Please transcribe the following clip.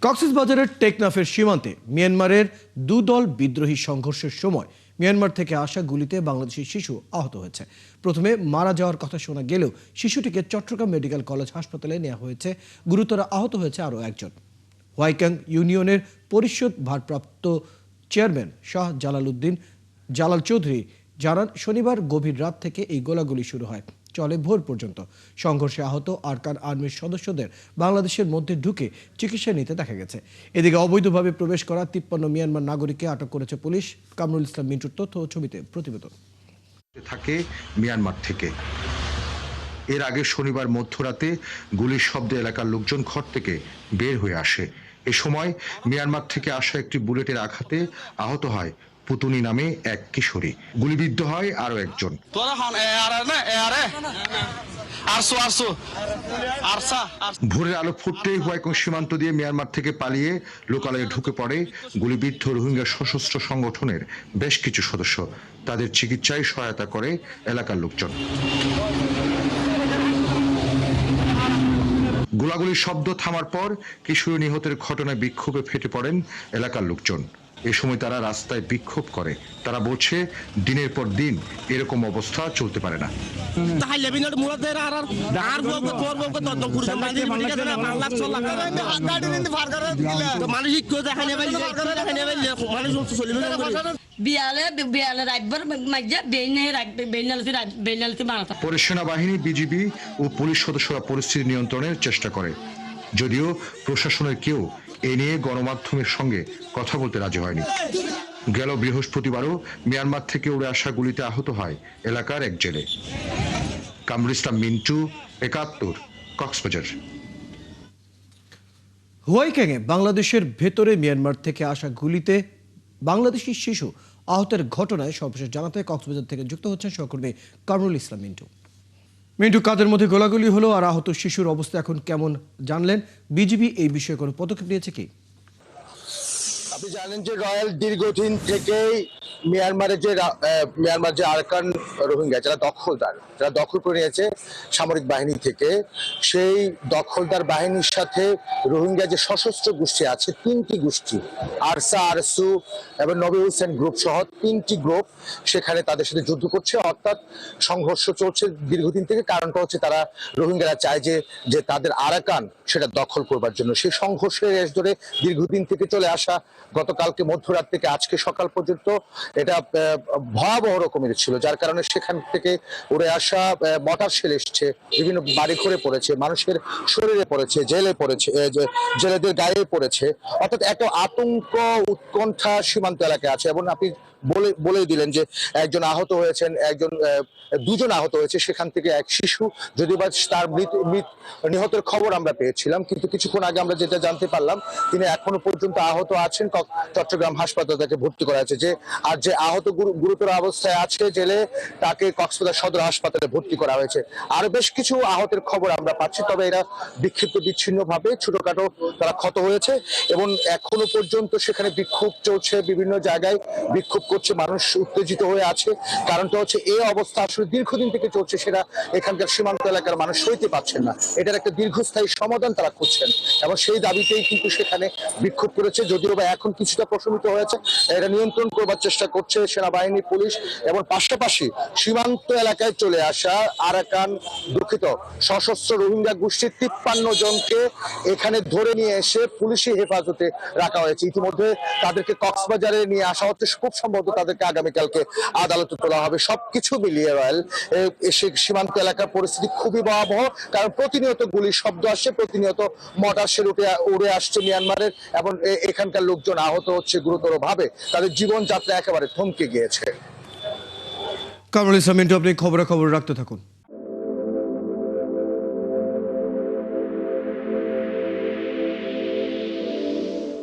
কক্সবাজারের টেকনাফের সীমান্তে মিয়ানমারের দুদল বিদ্রোহী সংঘর্ষের সময় মিয়ানমার থেকে আসা গুলিতে বাংলাদেশি শিশু আহত হয়েছে। প্রথমে মারা যাওয়ার কথা শোনা গেলেও শিশুটিকে চট্টগ্রাম মেডিকেল কলেজ হাসপাতালে নেওয়া হয়েছে। গুরুতর আহত হয়েছে আরও একজন। হোয়াইকাং ইউনিয়নের পরিষদ ভারপ্রাপ্ত চেয়ারম্যান শাহ জালাল চৌধুরী জানান, শনিবার গভীর রাত থেকে এই গোলাগুলি শুরু হয়, চলে ভোর পর্যন্ত। সংঘর্ষে আহত আরকান আর্মির সদস্যদের বাংলাদেশের মধ্যে ঢুকে চিকিৎসা নিতে দেখা গেছে। এদিকে অবৈধভাবে প্রবেশ করা 53 মিয়ানমার নাগরিককে আটক করেছে পুলিশ। কামরুল ইসলাম মিন্টুর তথ্য ও ছবিতে প্রতিবেদন। থাকে মিয়ানমার থেকে। এর আগে শনিবার মধ্যরাতে গুলির শব্দে এলাকার লোকজন ঘর থেকে বের হয়ে আসে। এ সময় মিয়ানমার থেকে আসা একটি বুলেটের আঘাতে আহত হয় পুতুনি নামে এক কিশোরী। গুলিবিদ্ধ হয় আরো একজন। ভোরের আলো ফুটতেই হোয়াইকং সীমান্ত দিয়ে মিয়ানমার থেকে পালিয়ে লোকালয়ে ঢুকে পড়ে গুলিবিদ্ধ রোহিঙ্গা সশস্ত্র সংগঠনের বেশ কিছু সদস্য। তাদের চিকিৎসায় সহায়তা করে এলাকার লোকজন। গোলাগুলির শব্দ থামার পর কিশোরী নিহতের ঘটনায় বিক্ষোভে ফেটে পড়েন এলাকার লোকজন। এ সময় তারা রাস্তায় বিক্ষোভ করে। তারা বলছে, দিনের পর দিন এরকম অবস্থা চলতে পারে না। পরে সেনাবাহিনী, বিজিবি ও পুলিশ সদস্যরা পরিস্থিতি নিয়ন্ত্রণের চেষ্টা করে, যদিও প্রশাসনের কেউ এ নিয়ে গণমাধ্যমের সঙ্গে কথা বলতে রাজি হয়নি। গেল বৃহস্পতিবারও মিয়ানমার থেকে উড়ে আসা গুলিতে আহত হয় এলাকার এক জেলে। কামরুল ইসলাম মিন্টু, ৭১, কক্সবাজার। হোয়াইক্যাংয়ে বাংলাদেশের ভেতরে মিয়ানমার থেকে আসা গুলিতে বাংলাদেশি শিশু আহতের ঘটনায় সর্বশেষ জানাতে কক্সবাজার থেকে যুক্ত হচ্ছেন সহকর্মী কামরুল ইসলাম মিন্টু। কাদের মধ্যে গোলাগুলি হলো আর আহত শিশুর অবস্থা এখন কেমন জানলেন? বিজিবি এই বিষয়ে কোনো পদক্ষেপ নিয়েছে কি? আপনি জানেন যে রয়্যাল দীর্ঘদিন থেকেই মিয়ানমার যে আরকান রোহিঙ্গা যারা দখল করে নিয়েছে সামরিক বাহিনী থেকে, সেই দখলদার বাহিনীর সাথে রোহিঙ্গা যে সশস্ত্র গোষ্ঠী আছে, 3টি গোষ্ঠী, আরসা, আরসু এবং নবী হুসেন গ্রুপ সহ 3টি গ্রুপ সেখানে তাদের সাথে যুদ্ধ করছে। অর্থাৎ সংঘর্ষ চলছে দীর্ঘদিন থেকে। কারণটা হচ্ছে তারা রোহিঙ্গারা চায় যে তাদের আরাকান সেটা দখল করবার জন্য। সেই সংঘর্ষের রেশ ধরে দীর্ঘদিন থেকে চলে আসা গতকালকে মধ্যরাত থেকে আজকে সকাল পর্যন্ত এটা ভয়াবহ রকমের ছিল, যার কারণে সেখান থেকে উড়ে আসা মর্টার শেল এসছে, বিভিন্ন বাড়ি ঘরে পড়েছে, মানুষের শরীরে পড়েছে, জেলেদের গায়ে পড়েছে। অর্থাৎ একটা আতঙ্ক, উৎকণ্ঠা সীমান্ত এলাকায় আছে। এবং আপনি বলে দিলেন যে একজন আহত হয়েছেন, দুজন আহত হয়েছে, সেখান থেকে এক শিশু। যদিও বা তার নিহতের খবর আমরা পেয়েছিলাম, কিন্তু কিছুক্ষণ আগে আমরা যেটা জানতে পারলাম, তিনি এখনো পর্যন্ত আহত আছেন। চট্টগ্রাম হাসপাতালে তাকে ভর্তি করা হয়েছে। যে আহত গুরুতর অবস্থায় আছে জেলে, তাকে কক্সবাজার সদর হাসপাতালে ভর্তি করা হয়েছে। আরো বেশ কিছু আহতের খবর আমরা পাচ্ছি, তবে এরা বিক্ষিপ্ত বিচ্ছিন্ন ভাবে ছোটখাটো তারা ক্ষত হয়েছে এবং এখনো পর্যন্ত সেখানে বিক্ষোভ চলছে। বিভিন্ন জায়গায় বিক্ষোভ করছে, মানুষ উত্তেজিত হয়ে আছে। কারণটা হচ্ছে এই অবস্থা আসলে দীর্ঘদিন থেকে চলছে, সেটা এখানকার সীমান্ত এলাকার মানুষ সইতে পারছেন না। এটার একটা দীর্ঘস্থায়ী সমাধান তারা খুঁজছেন এবং সেই দাবিতেই কিন্তু সেখানে বিক্ষোভ করেছে। যদিও বা এখন কিছুটা প্রশমিত হয়েছে, এটা নিয়ন্ত্রণ করবার চেষ্টা করছে সেনাবাহিনী, পুলিশ এবং পাশাপাশি সীমান্ত এলাকায় চলে আসা আরাকান সশস্ত্র রোহিঙ্গা গোষ্ঠীর 53 জনকে এখানে ধরে নিয়ে এসে পুলিশি হেফাজতে রাখা হয়েছে। ইতিমধ্যে তাদেরকে কক্সবাজারে নিয়ে আসা হচ্ছে, খুব সম্ভবত তাদেরকে আগামীকালকে আদালতে তোলা হবে। সবকিছু মিলিয়ে রয়্যাল সীমান্ত এলাকার পরিস্থিতি খুবই ভয়াবহ, কারণ প্রতিনিয়ত গুলির শব্দ আসছে, প্রতিনিয়ত মর্টার শেল উড়ে আসছে মিয়ানমারের, এবং এখানকার লোকজন আহত হচ্ছে গুরুতর ভাবে। তাদের জীবনযাত্রা একেবারে থমকে গিয়েছে। কামরুল ইসলাম মিন্টু, আপনি খবরাখবর রাখতে থাকুন।